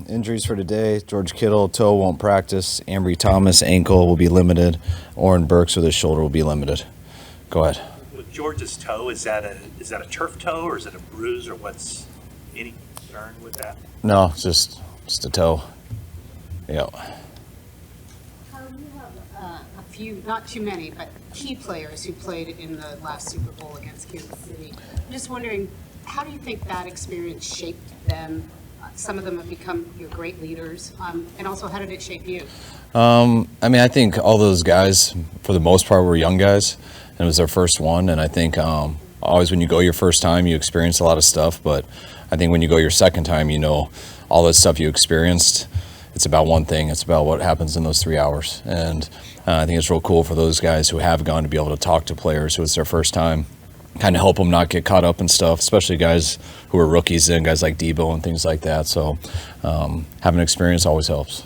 Injuries for today: George Kittle, toe, won't practice. Ambry Thomas, ankle, will be limited. Oren Burks with his shoulder will be limited. Go ahead. With George's toe, is that a turf toe or is it a bruise, or what's any concern with that? No, just a toe. Yeah. You have a few, not too many, but key players who played in the last Super Bowl against Kansas City. I'm just wondering, how do you think that experience shaped them? Some of them have become your great leaders, and also how did it shape you? I think all those guys, for the most part, were young guys, and it was their first one. And I think always when you go your first time, you experience a lot of stuff. But I think when you go your second time, you know all that stuff you experienced. It's about one thing. It's about what happens in those 3 hours. And I think it's real cool for those guys who have gone to be able to talk to players who it's their first time, kind of help them not get caught up in stuff, especially guys who are rookies and guys like Debo and things like that. So having experience always helps.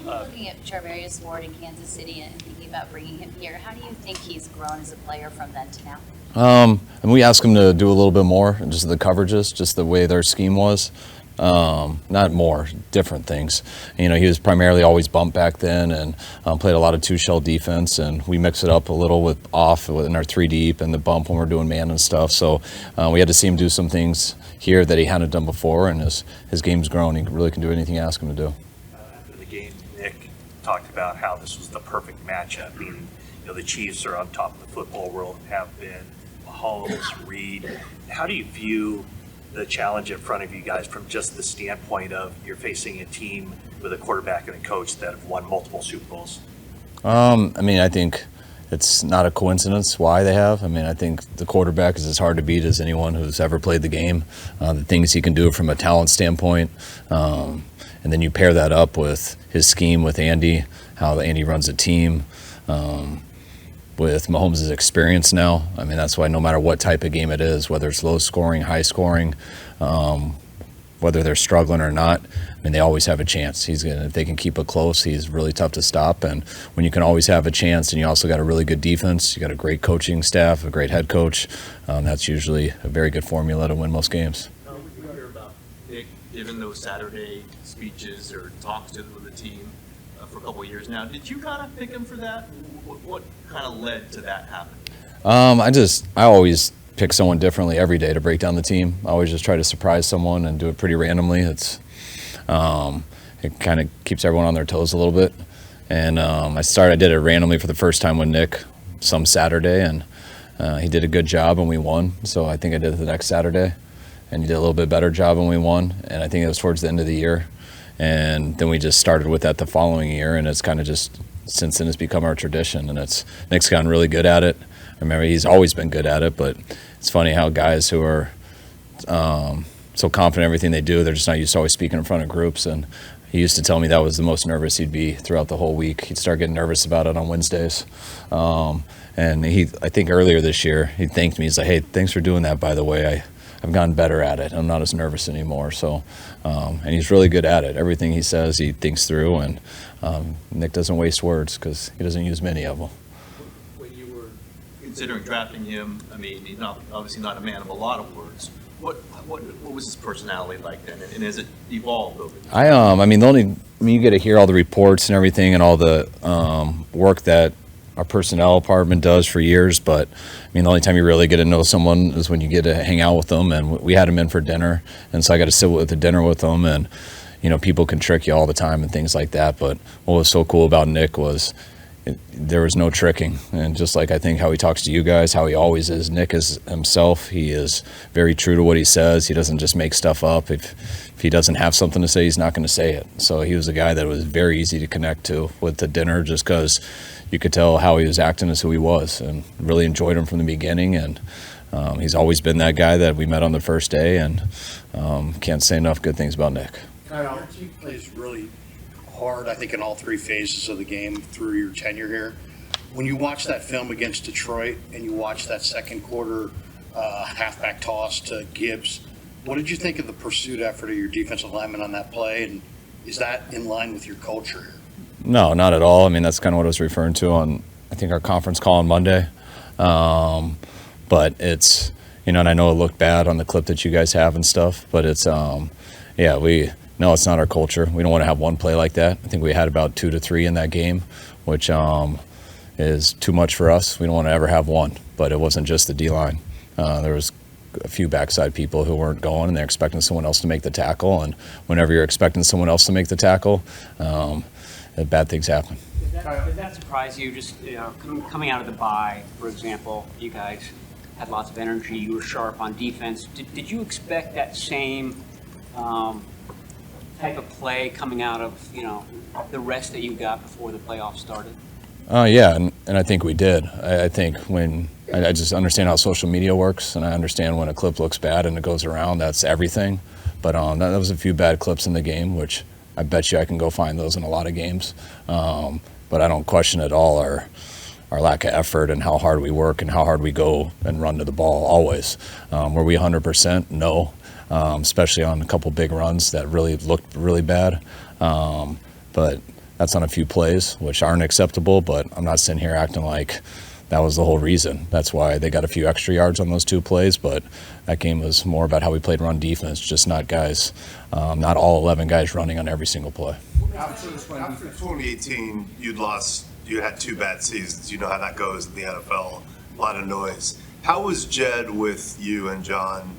Looking at Charvarius Ward in Kansas City and thinking about bringing him here, how do you think he's grown as a player from then to now? And we asked him to do a little bit more, just the coverages, just the way their scheme was. Not more, different things. You know, he was primarily always bumped back then and played a lot of two-shell defense, and we mix it up a little with off in our three deep and the bump when we're doing man and stuff. So we had to see him do some things here that he hadn't done before, and his game's grown. He really can do anything you ask him to do. After the game, Nick talked about how this was the perfect matchup. Meaning, the Chiefs are on top of the football world and have been. Mahomes, Reed. How do you view the challenge in front of you guys from just the standpoint of you're facing a team with a quarterback and a coach that have won multiple Super Bowls? I think it's not a coincidence why they have. I think the quarterback is as hard to beat as anyone who's ever played the game. The things he can do from a talent standpoint, and then you pair that up with his scheme with Andy, how Andy runs a team. With Mahomes' experience now, that's why no matter what type of game it is, whether it's low scoring, high scoring, whether they're struggling or not, they always have a chance. If they can keep it close, he's really tough to stop. And when you can always have a chance, and you also got a really good defense, you got a great coaching staff, a great head coach, that's usually a very good formula to win most games. We hear about Nick giving those Saturday speeches or talks to the team for a couple of years now. Did you kind of pick him for that? What kind of led to that happening? I always pick someone differently every day to break down the team. I always just try to surprise someone and do it pretty randomly. It kind of keeps everyone on their toes a little bit. And I did it randomly for the first time with Nick some Saturday, and he did a good job and we won. So I think I did it the next Saturday, and he did a little bit better job and we won. And I think it was towards the end of the year. And then we just started with that the following year, and it's kind of just since then it's become our tradition, and Nick's gotten really good at it. I remember he's always been good at it, but it's funny how guys who are so confident in everything they do, they're just not used to always speaking in front of groups. And he used to tell me that was the most nervous he'd be throughout the whole week. He'd start getting nervous about it on Wednesdays. And I think earlier this year, he thanked me. He's like, "Hey, thanks for doing that, by the way. I've gotten better at it. I'm not as nervous anymore." So, and he's really good at it. Everything he says, he thinks through, and Nick doesn't waste words because he doesn't use many of them. When you were considering drafting him, he's obviously not a man of a lot of words. What was his personality like then, and has it evolved over the years? You get to hear all the reports and everything, and all the work that our personnel department does for years, but the only time you really get to know someone is when you get to hang out with them. And we had him in for dinner, and so I got to sit with the dinner with them, and people can trick you all the time and things like that. But what was so cool about Nick was there was no tricking, and just like I think how he talks to you guys, how he always is. Nick is himself. He is very true to what he says. He doesn't just make stuff up. If he doesn't have something to say, he's not going to say it. So he was a guy that was very easy to connect to with the dinner, just because you could tell how he was acting as who he was, and really enjoyed him from the beginning. And he's always been that guy that we met on the first day, and can't say enough good things about Nick. Kyle, he plays really hard, I think, in all three phases of the game through your tenure here. When you watch that film against Detroit and you watch that second quarter halfback toss to Gibbs, what did you think of the pursuit effort of your defensive lineman on that play, and is that in line with your culture here? No, not at all. That's kind of what I was referring to on, I think, our conference call on Monday. But it's, and I know it looked bad on the clip that you guys have and stuff, but it's, no, it's not our culture. We don't want to have one play like that. I think we had about 2 to 3 in that game, which is too much for us. We don't want to ever have one, but it wasn't just the D-line. There was a few backside people who weren't going, and they're expecting someone else to make the tackle, and whenever you're expecting someone else to make the tackle, bad things happen. Does that surprise you? Just coming out of the bye, for example, you guys had lots of energy. You were sharp on defense. Did you expect that same type of play coming out of the rest that you got before the playoffs started? Yeah, and I think we did. I think when I just understand how social media works, and I understand when a clip looks bad and it goes around, that's everything. But that was a few bad clips in the game, which I bet you I can go find those in a lot of games. But I don't question at all our lack of effort and how hard we work and how hard we go and run to the ball always. Were we 100%? No, especially on a couple big runs that really looked really bad. But that's on a few plays, which aren't acceptable, but I'm not sitting here acting like that was the whole reason. That's why they got a few extra yards on those 2 plays, but that game was more about how we played run defense, just not all 11 guys running on every single play. After 2018, you had 2 bad seasons. You know how that goes in the NFL, a lot of noise. How was Jed with you and John,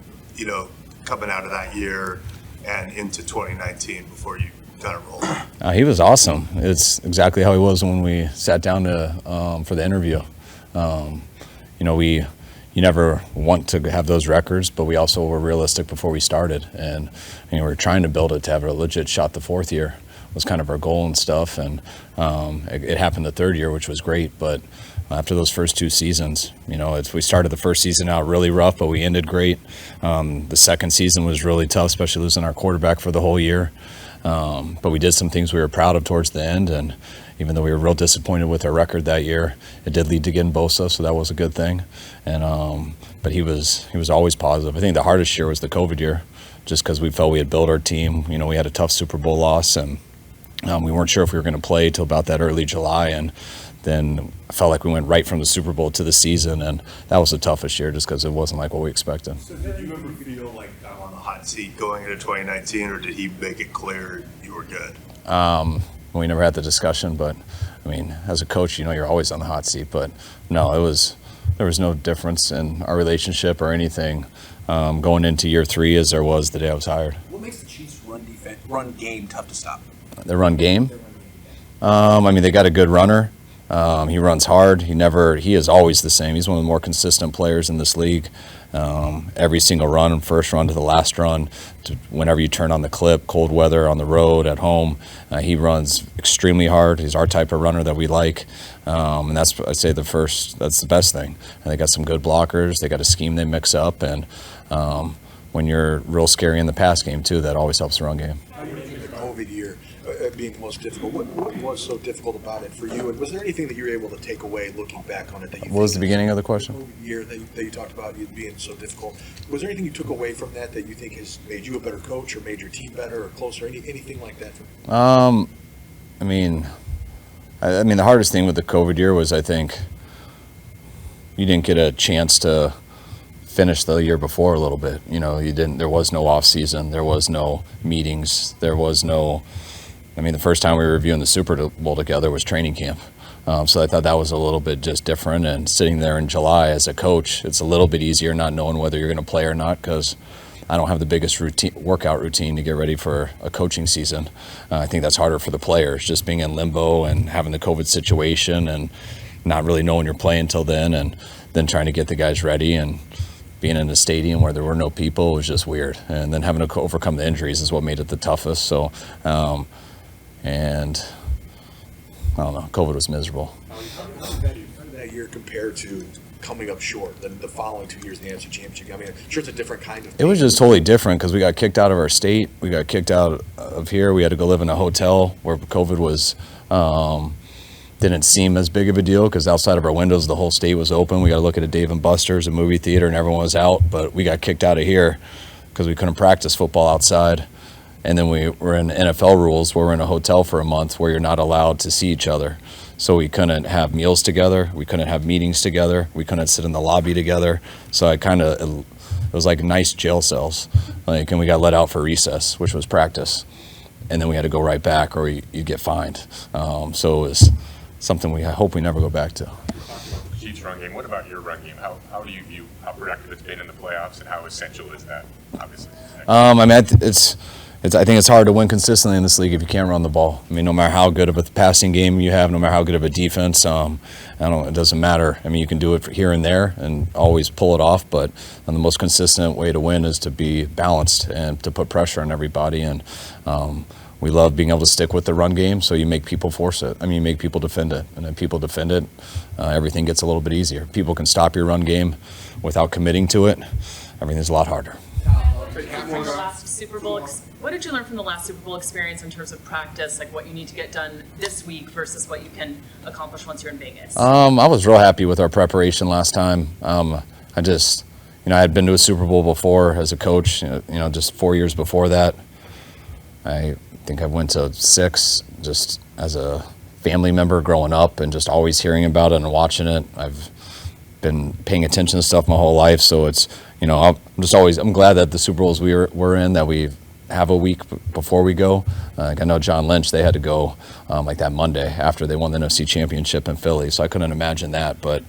coming out of that year and into 2019 before you kind of rolled? He was awesome. It's exactly how he was when we sat down for the interview. You never want to have those records, but we also were realistic before we started, and we were trying to build it to have a legit shot the 4th year was kind of our goal and stuff, and it happened the 3rd year, which was great. But after those first 2 seasons, we started the first season out really rough, but we ended great. The second season was really tough, especially losing our quarterback for the whole year. But we did some things we were proud of towards the end, and even though we were real disappointed with our record that year, it did lead to getting Bosa, so that was a good thing. And but he was always positive. I think the hardest year was the COVID year, just because we felt we had built our team. We had a tough Super Bowl loss, and we weren't sure if we were going to play till about that early July, and then I felt like we went right from the Super Bowl to the season, and that was the toughest year just because it wasn't like what we expected. So did you ever feel like I'm on the hot seat going into 2019, or did he make it clear you were good? We never had the discussion, but as a coach, you're always on the hot seat. But no, there was no difference in our relationship or anything going into year 3 as there was the day I was hired. What makes the Chiefs' run game tough to stop? The run game? They got a good runner. He runs hard. He is always the same. He's one of the more consistent players in this league. Every single run, first run to the last run, whenever you turn on the clip, cold weather, on the road, at home, he runs extremely hard. He's our type of runner that we like, and that's the best thing. And they got some good blockers. They got a scheme they mix up, and when you're real scary in the pass game too, that always helps the run game. How do you think the COVID year being the most difficult? What was so difficult about it for you? And was there anything that you were able to take away looking back on it that you? What was the beginning of the question? The COVID year that you talked about it being so difficult. Was there anything you took away from that you think has made you a better coach or made your team better or closer? Anything like that? The hardest thing with the COVID year was I think you didn't get a chance to finish the year before a little bit. There was no off season. There was no meetings. There was no. The first time we were reviewing the Super Bowl together was training camp. So I thought that was a little bit just different. And sitting there in July as a coach, it's a little bit easier not knowing whether you're going to play or not, because I don't have the biggest workout routine to get ready for a coaching season. I think that's harder for the players, just being in limbo and having the COVID situation and not really knowing you're playing till then, and then trying to get the guys ready and being in a stadium where there were no people was just weird. And then having to overcome the injuries is what made it the toughest. So, and I don't know, COVID was miserable. How did that year compare to coming up short than the following 2 years in the NFC Championship? I'm sure it's a different kind of thing. It was just totally different because we got kicked out of our state. We got kicked out of here. We had to go live in a hotel where COVID was didn't seem as big of a deal because outside of our windows, the whole state was open. We got to look at a Dave & Buster's, a movie theater, and everyone was out. But we got kicked out of here because we couldn't practice football outside. And then we were in NFL rules where we're in a hotel for a month where you're not allowed to see each other. So we couldn't have meals together. We couldn't have meetings together. We couldn't sit in the lobby together. So it was like nice jail cells. And we got let out for recess, which was practice. and then we had to go right back, or you get fined. So it was something I hope we never go back to. Chiefs run game. What about your run game? How do you view how productive it's been in the playoffs, and how essential is that? Obviously. I mean, I think it's hard to win consistently in this league if you can't run the ball. I mean, no matter how good of a passing game you have, no matter how good of a defense, it doesn't matter. I mean, you can do it here and there and always pull it off, but the most consistent way to win is to be balanced and to put pressure on everybody. And we love being able to stick with the run game, so you make people force it. I mean, you make people defend it, and then people defend it, everything gets a little bit easier. People can stop your run game without committing to it. Everything's a lot harder. From the last Super Bowl, what did you learn from the last Super Bowl experience in terms of practice, like what you need to get done this week versus what you can accomplish once you're in Vegas? I was real happy with our preparation last time. I had been to a Super Bowl before as a coach, just 4 years before that. I think I went to 6 just as a family member growing up and just always hearing about it and watching it. I've been paying attention to stuff my whole life, so it's, I'm glad that the Super Bowls we're in, that we have a week before we go. I know John Lynch, they had to go like that Monday after they won the NFC Championship in Philly, so I couldn't imagine that, but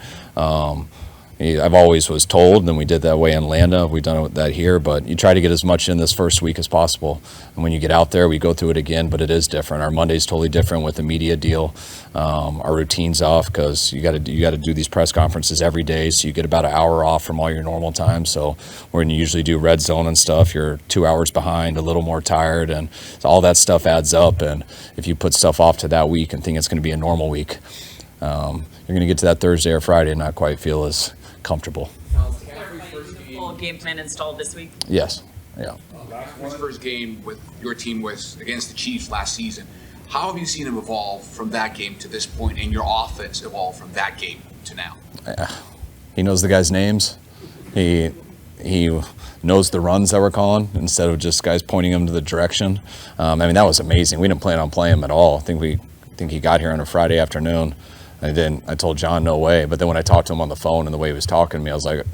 I've always was told, and we did that way in Atlanta, we've done that here, but you try to get as much in this first week as possible. And when you get out there, we go through it again, but it is different. Our Monday's totally different with the media deal. Our routine's off because you got to do these press conferences every day, so you get about an hour off from all your normal time. So when you usually do red zone and stuff, you're 2 hours behind, a little more tired, and so all that stuff adds up. And if you put stuff off to that week and think it's going to be a normal week, you're going to get to that Thursday or Friday and not quite feel as comfortable. Full game plan installed this week? Yes. Yeah. His first game with your team was against the Chiefs last season. How have you seen him evolve from that game to this point, and your offense evolve from that game to now? He knows the guys' names. He knows the runs that we're calling instead of just guys pointing him to the direction. I mean, that was amazing. We didn't plan on playing him at all. I think he got here on a Friday afternoon. I told John no way, but then when I talked to him on the phone and the way he was talking to me, I was like,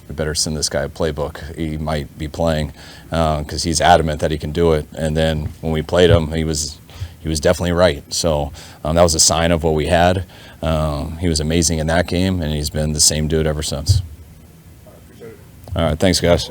we better send this guy a playbook. He might be playing because he's adamant that he can do it. And then when we played him, he was definitely right. So that was a sign of what we had. He was amazing in that game, and he's been the same dude ever since. All right, thanks, guys.